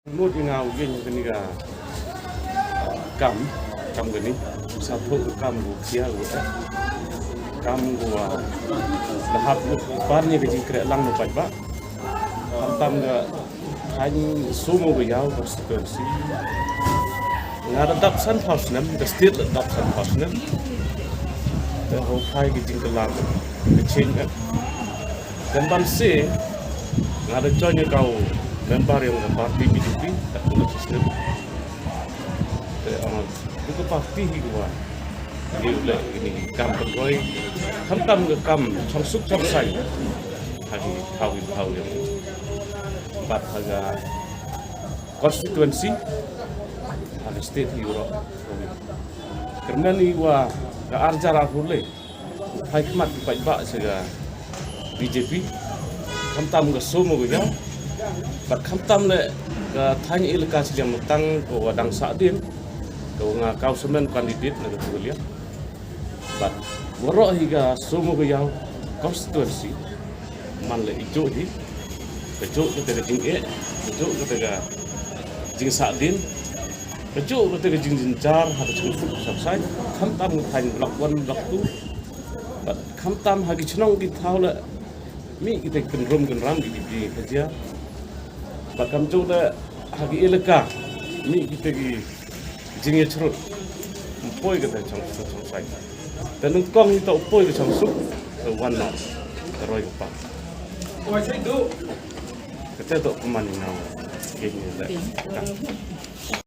Nút ngào cái cái cái cam cam cái này satu cam bukia buat cam gua lahap parnya ke jingkrak lang no pajba hantam ga hany sumo ga yaw constituency ngada dap san house nam the state dap san house nam the whole phai ke jingkrak ke chin kan ban se ngada jonya kau member yang parti BJP tak kena sistem. Itu parti hidup. Dia ulah ini kam pegawai, kam kam samsuk samsai. Hari tahu yang empat harga konstituensi ada state Europe. Kerana ni wah kearjar boleh. Hikmat baik sega BJP kam tam ke semua gaya. Bat kamtam le tanya ilka silang mutang ko wadang saadin ko nga kau semen kandidat na kuliah bat waro higa sumo ko yaw constituency man le ijo di ijo ko tega jing ijo ko tega jing saadin ijo ko tega jing jinjar hada chung fut sabsai kamtam tanya blok 1 blok 2 bat kamtam hagi chnong di thaula mi kita kenrum kenram di kerja Bakam coba hagi ilka ni kita gi jingye cerut mpoi kita trong sai dan kong kita upoi ke trong sup ke wan no teroi pa oi sai du kita to pemanin naw kini dah